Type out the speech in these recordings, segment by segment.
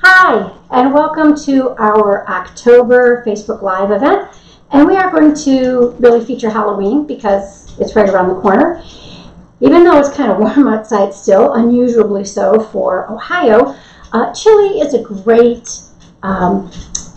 Hi, and welcome to our October Facebook Live event. And we are going to really feature Halloween because it's right around the corner. Even though it's kind of warm outside still, unusually so for Ohio, chili is a great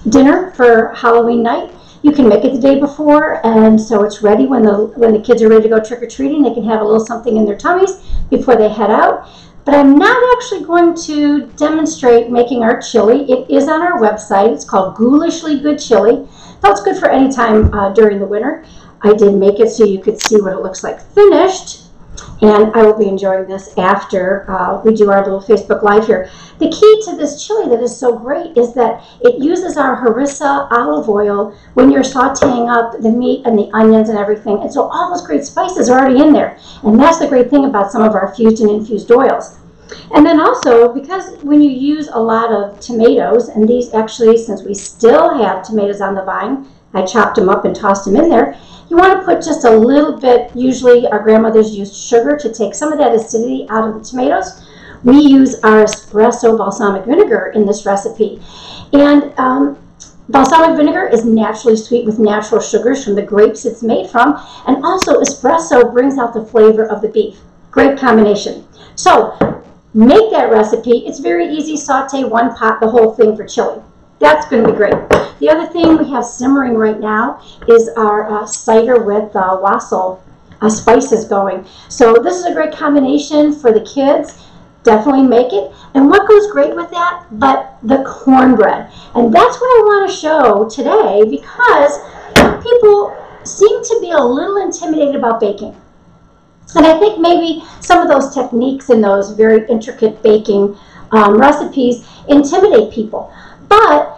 dinner for Halloween night. You can make it the day before, and so it's ready when the kids are ready to go trick-or-treating. They can have a little something in their tummies before they head out. But I'm not actually going to demonstrate making our chili. It is on our website. It's called Ghoulishly Good Chili. So it's good for any time during the winter. I did make it so you could see what it looks like finished. And I will be enjoying this after we do our little Facebook Live here. The key to this chili that is so great is that it uses our harissa olive oil when you're sauteing up the meat and the onions and everything. And so all those great spices are already in there. And that's the great thing about some of our fused and infused oils. And then also, because when you use a lot of tomatoes, and these actually, since we still have tomatoes on the vine, I chopped them up and tossed them in there. You want to put just a little bit, usually our grandmothers used sugar to take some of that acidity out of the tomatoes. We use our espresso balsamic vinegar in this recipe. And balsamic vinegar is naturally sweet with natural sugars from the grapes it's made from. And also espresso brings out the flavor of the beef. Great combination. So make that recipe. It's very easy. Saute one pot, the whole thing for chili. That's going to be great. The other thing we have simmering right now is our cider with wassail spices going. So this is a great combination for the kids. Definitely make it. And what goes great with that but the cornbread? And that's what I want to show today because people seem to be a little intimidated about baking. And I think maybe some of those techniques and those very intricate baking recipes intimidate people. But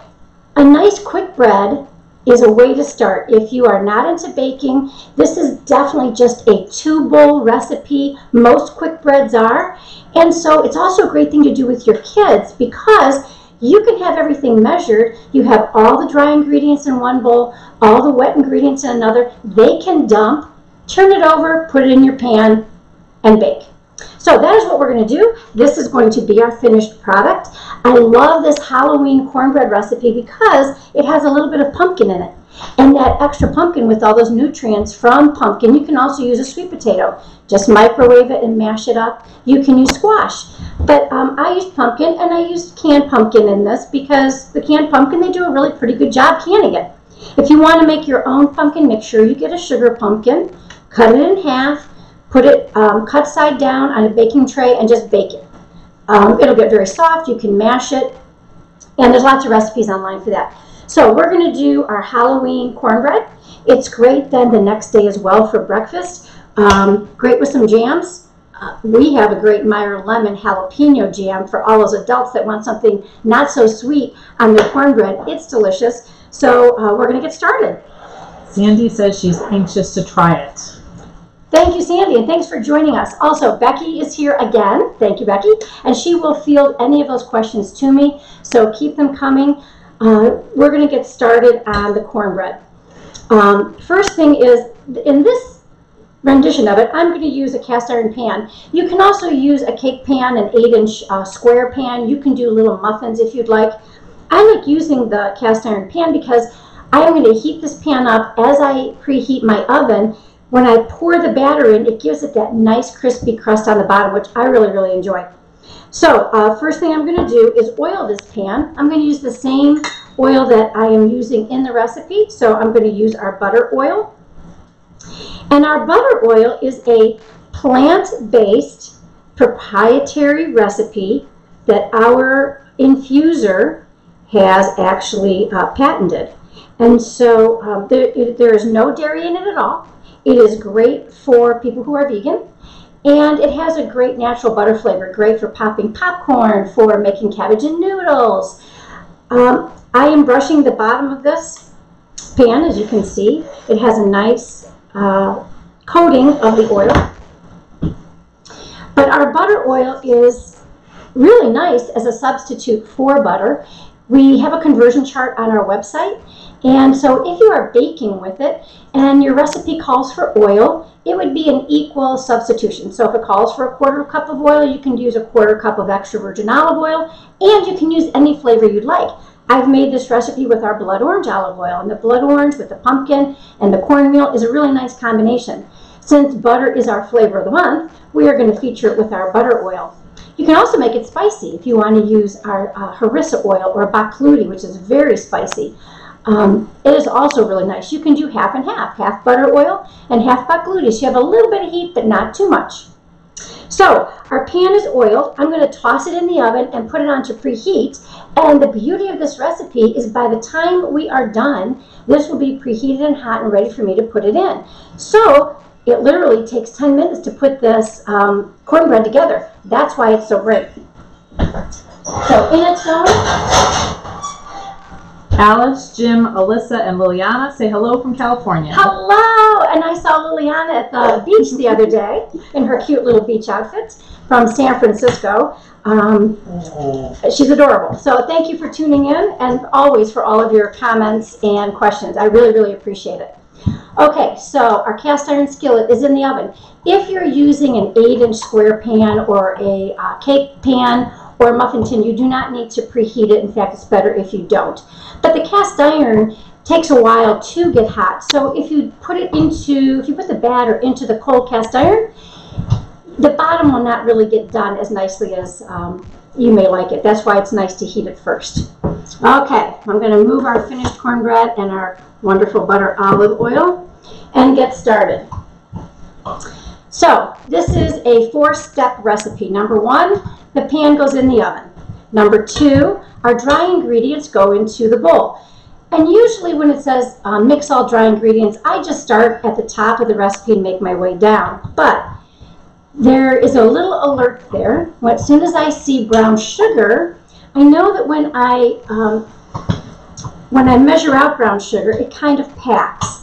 a nice quick bread is a way to start. If you are not into baking, this is definitely just a two-bowl recipe. Most quick breads are. And so it's also a great thing to do with your kids because you can have everything measured. You have all the dry ingredients in one bowl, all the wet ingredients in another. They can dump, turn it over, put it in your pan, and bake. So that is what we're going to do. This is going to be our finished product. I love this Halloween cornbread recipe because it has a little bit of pumpkin in it. And that extra pumpkin with all those nutrients from pumpkin, you can also use a sweet potato. Just microwave it and mash it up. You can use squash. But I used pumpkin and I used canned pumpkin in this because the canned pumpkin, they do a really pretty good job canning it. If you want to make your own pumpkin, make sure you get a sugar pumpkin, cut it in half, put it cut side down on a baking tray and just bake it. It'll get very soft. You can mash it. And there's lots of recipes online for that. So we're going to do our Halloween cornbread. It's great then the next day as well for breakfast. Great with some jams. We have a great Meyer lemon jalapeno jam for all those adults that want something not so sweet on their cornbread. It's delicious. So we're going to get started. Sandy says she's anxious to try it. Thank you, Sandy, and thanks for joining us. Also, Becky is here again. Thank you, Becky. And she will field any of those questions to me, so keep them coming. We're going to get started on the cornbread. First thing is, in this rendition of it, I'm going to use a cast iron pan. You can also use a cake pan, an 8-inch square pan. You can do little muffins if you'd like. I like using the cast iron pan because I am going to heat this pan up as I preheat my oven. When I pour the batter in, it gives it that nice crispy crust on the bottom, which I really, really enjoy. So first thing I'm going to do is oil this pan. I'm going to use the same oil that I am using in the recipe. So I'm going to use our butter oil. And our butter oil is a plant-based proprietary recipe that our infuser has actually patented. And so there is no dairy in it at all. It is great for people who are vegan, and it has a great natural butter flavor, great for popping popcorn, for making cabbage and noodles. I am brushing the bottom of this pan, as you can see. It has a nice coating of the oil. But our butter oil is really nice as a substitute for butter. We have a conversion chart on our website, and so if you are baking with it and your recipe calls for oil, it would be an equal substitution. So if it calls for a 1/4 cup of oil, you can use a 1/4 cup of extra virgin olive oil, and you can use any flavor you'd like. I've made this recipe with our blood orange olive oil, and the blood orange with the pumpkin and the cornmeal is a really nice combination. Since butter is our flavor of the month, we are going to feature it with our butter oil. You can also make it spicy if you want to use our harissa oil or bakludi, which is very spicy. It is also really nice. You can do half and half butter oil and half bakludi. So you have a little bit of heat, but not too much. So our pan is oiled. I'm going to toss it in the oven and put it on to preheat. And the beauty of this recipe is by the time we are done, this will be preheated and hot and ready for me to put it in. So it literally takes 10 minutes to put this cornbread together. That's why it's so great. So in it's going. Alice, Jim, Alyssa, and Liliana say hello from California. Hello! And I saw Liliana at the beach the other day in her cute little beach outfit from San Francisco. She's adorable. So thank you for tuning in, and always for all of your comments and questions. I really, really appreciate it. Okay, so our cast iron skillet is in the oven. If you're using an 8-inch square pan or a cake pan or a muffin tin, you do not need to preheat it. In fact, it's better if you don't. But the cast iron takes a while to get hot. So if you put the batter into the cold cast iron, the bottom will not really get done as nicely as you may like it. That's why it's nice to heat it first. Okay, I'm going to move our finished cornbread and our wonderful butter olive oil and get started. So this is a 4-step recipe. Number 1, the pan goes in the oven. Number 2, our dry ingredients go into the bowl. And usually when it says mix all dry ingredients, I just start at the top of the recipe and make my way down. But there is a little alert there. As soon as I see brown sugar, I know that when I measure out brown sugar, it kind of packs.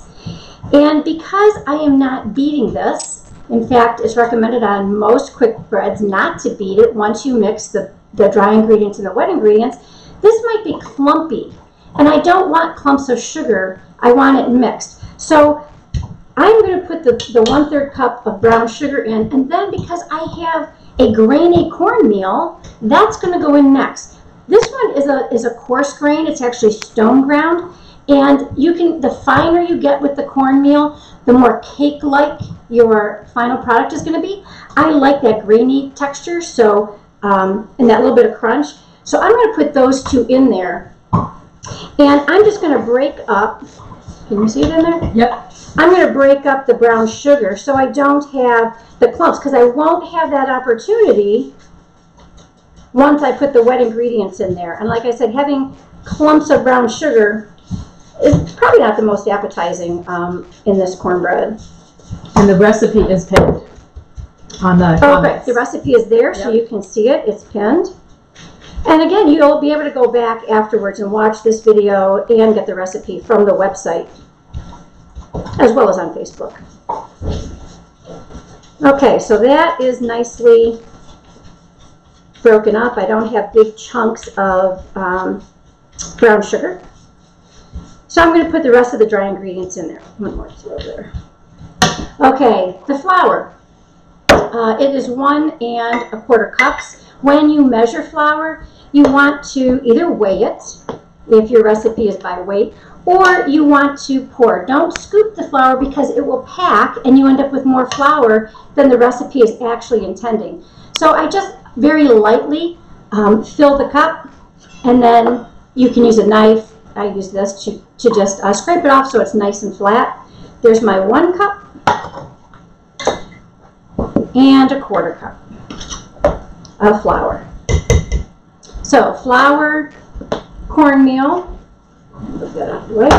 And because I am not beating this, in fact, it's recommended on most quick breads not to beat it once you mix the dry ingredients and the wet ingredients, this might be clumpy. And I don't want clumps of sugar. I want it mixed. So I'm going to put the 1/3 cup of brown sugar in, and then because I have a grainy cornmeal, that's going to go in next. This one is a coarse grain. It's actually stone ground, and the finer you get with the cornmeal, the more cake-like your final product is going to be. I like that grainy texture, so and that little bit of crunch. So I'm going to put those 2 in there, and I'm just going to break up. Can you see it in there? Yep. I'm going to break up the brown sugar so I don't have the clumps, because I won't have that opportunity once I put the wet ingredients in there. And like I said, having clumps of brown sugar is probably not the most appetizing in this cornbread. And the recipe is pinned on the comments. Okay, the recipe is there, so you can see it. It's pinned. And again, you'll be able to go back afterwards and watch this video and get the recipe from the website, as well as on Facebook. Okay, so that is nicely broken up. I don't have big chunks of brown sugar. So I'm going to put the rest of the dry ingredients in there. One more over there. Okay, the flour. It is 1 1/4 cups. When you measure flour, you want to either weigh it, if your recipe is by weight, or you want to pour. Don't scoop the flour because it will pack and you end up with more flour than the recipe is actually intending. So I just very lightly fill the cup, and then you can use a knife. I use this to just scrape it off so it's nice and flat. There's my 1 cup and a 1/4 cup of flour. So flour, cornmeal, put that out of the way.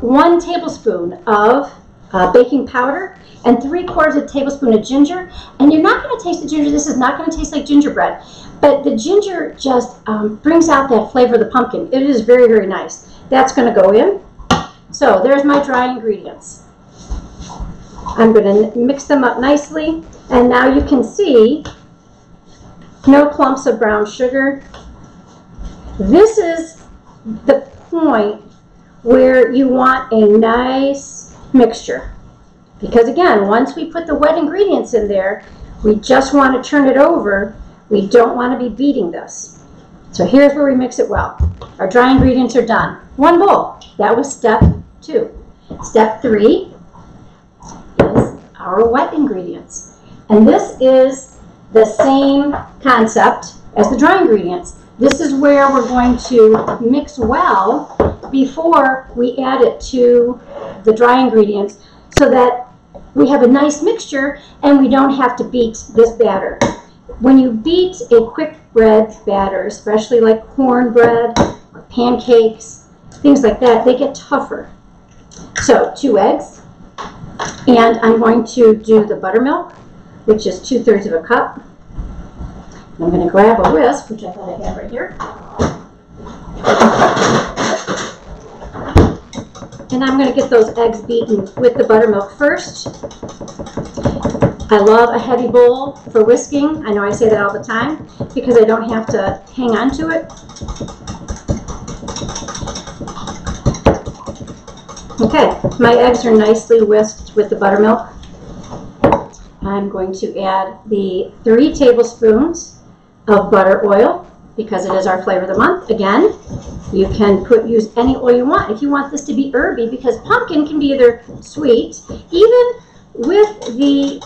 1 tablespoon of baking powder and 3/4 tablespoon of ginger. And you're not going to taste the ginger. This is not going to taste like gingerbread, but the ginger just brings out that flavor of the pumpkin. It is very, very nice. That's going to go in. So there's my dry ingredients. I'm going to mix them up nicely, and now you can see no clumps of brown sugar. This is the point where you want a nice mixture. Because again, once we put the wet ingredients in there, we just want to turn it over. We don't want to be beating this. So here's where we mix it well. Our dry ingredients are done. 1 bowl. That was step 2. Step 3 is our wet ingredients. And this is the same concept as the dry ingredients. This is where we're going to mix well before we add it to the dry ingredients so that we have a nice mixture and we don't have to beat this batter. When you beat a quick bread batter, especially like cornbread or pancakes, things like that, they get tougher. So 2 eggs, and I'm going to do the buttermilk, which is 2/3 of a cup. I'm going to grab a whisk, which I thought I had right here. And I'm going to get those eggs beaten with the buttermilk first. I love a heavy bowl for whisking. I know I say that all the time because I don't have to hang on to it. Okay, my eggs are nicely whisked with the buttermilk. I'm going to add the 3 tablespoons of butter oil because it is our flavor of the month. Again, you can use any oil you want. If you want this to be herby, because pumpkin can be either sweet, even with the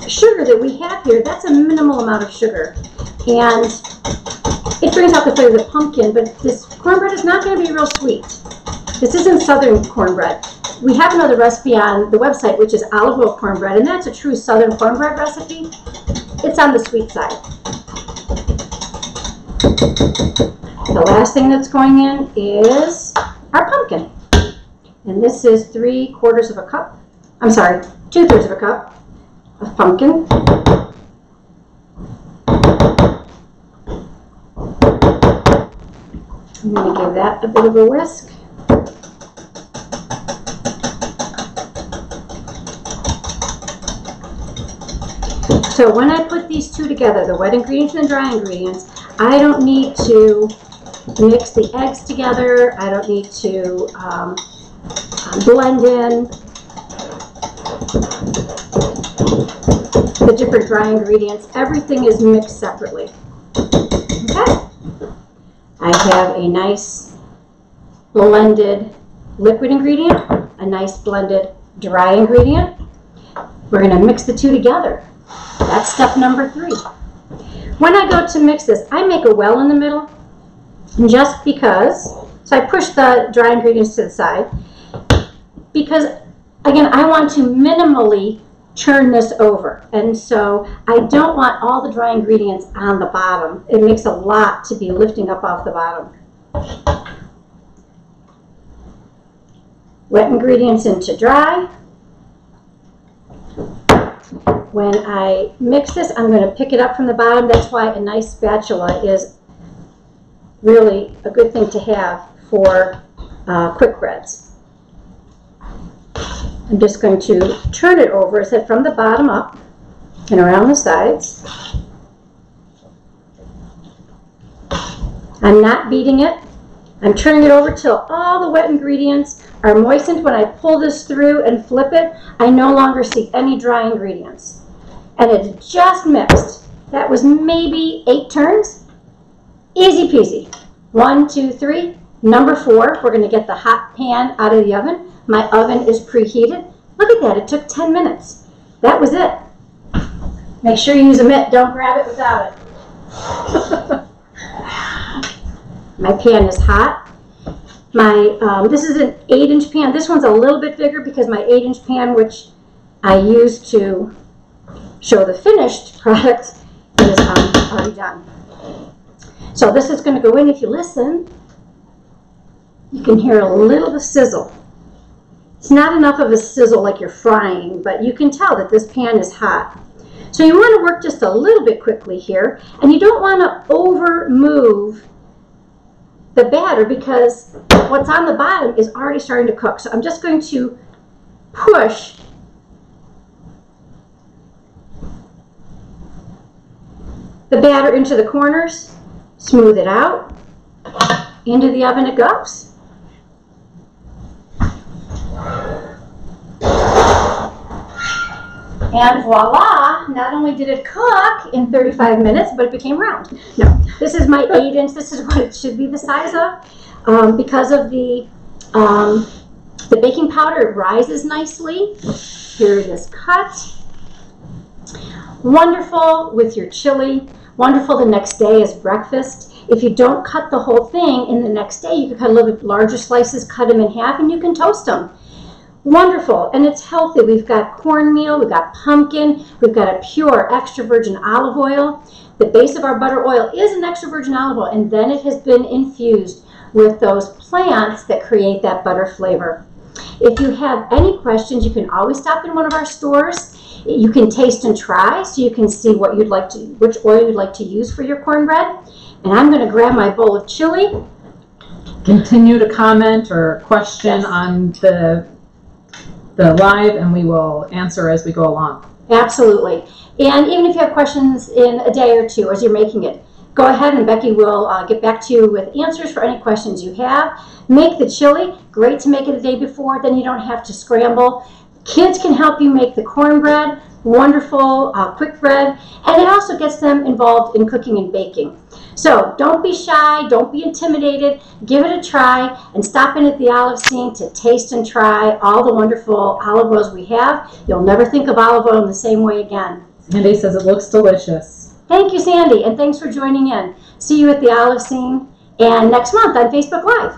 sugar that we have here, that's a minimal amount of sugar. And it brings out the flavor of the pumpkin, but this cornbread is not going to be real sweet. This isn't southern cornbread. We have another recipe on the website, which is olive oil cornbread, and that's a true southern cornbread recipe. It's on the sweet side. The last thing that's going in is our pumpkin. And this is 3/4 of a cup. I'm sorry, 2/3 of a cup of pumpkin. I'm going to give that a bit of a whisk. So when I put these two together, the wet ingredients and the dry ingredients, I don't need to mix the eggs together. I don't need to blend in the different dry ingredients. Everything is mixed separately. Okay. I have a nice blended liquid ingredient, a nice blended dry ingredient. We're going to mix the two together. That's step number 3. When I go to mix this, I make a well in the middle just because, so I push the dry ingredients to the side because, again, I want to minimally turn this over. And so I don't want all the dry ingredients on the bottom. It makes a lot to be lifting up off the bottom. Wet ingredients into dry. When I mix this, I'm going to pick it up from the bottom. That's why a nice spatula is really a good thing to have for quick breads. I'm just going to turn it over, so from the bottom up and around the sides. I'm not beating it. I'm turning it over till all the wet ingredients are moistened. When I pull this through and flip it, I no longer see any dry ingredients. And it's just mixed. That was maybe 8 turns. Easy peasy. 1, 2, 3. Number 4, we're going to get the hot pan out of the oven. My oven is preheated. Look at that, it took 10 minutes. That was it. Make sure you use a mitt, don't grab it without it. My pan is hot. This is an 8-inch pan. This one's a little bit bigger because my 8-inch pan, which I use to show the finished product, is already done. So this is going to go in. If you listen, you can hear a little bit of sizzle. It's not enough of a sizzle like you're frying, but you can tell that this pan is hot. So you want to work just a little bit quickly here, and you don't want to over move the batter because what's on the bottom is already starting to cook. So I'm just going to push the batter into the corners, smooth it out, into the oven it goes. And voila, not only did it cook in 35 minutes, but it became round. No, this is my 8-inch. This is what it should be the size of. Because of the baking powder, it rises nicely. Here it is cut. Wonderful with your chili. Wonderful the next day as breakfast. If you don't cut the whole thing in the next day, you can cut a little bit larger slices, cut them in half, and you can toast them. Wonderful, and it's healthy. We've got cornmeal, we've got pumpkin, we've got a pure extra virgin olive oil. The base of our butter oil is an extra virgin olive oil, and then it has been infused with those plants that create that butter flavor. If you have any questions, you can always stop in one of our stores. You can taste and try, so you can see what you'd like to, which oil you'd like to use for your cornbread. And I'm going to grab my bowl of chili. Continue to comment or question on the live, and we will answer as we go along. Absolutely. And even if you have questions in a day or two as you're making it, go ahead and Becky will get back to you with answers for any questions you have. Make the chili. Great to make it the day before, then you don't have to scramble. Kids can help you make the cornbread. Wonderful, quick bread. And it also gets them involved in cooking and baking. So don't be shy, don't be intimidated, give it a try, and stop in at the Olive Scene to taste and try all the wonderful olive oils we have. You'll never think of olive oil in the same way again. Sandy says it looks delicious. Thank you, Sandy, and thanks for joining in. See you at the Olive Scene and next month on Facebook Live.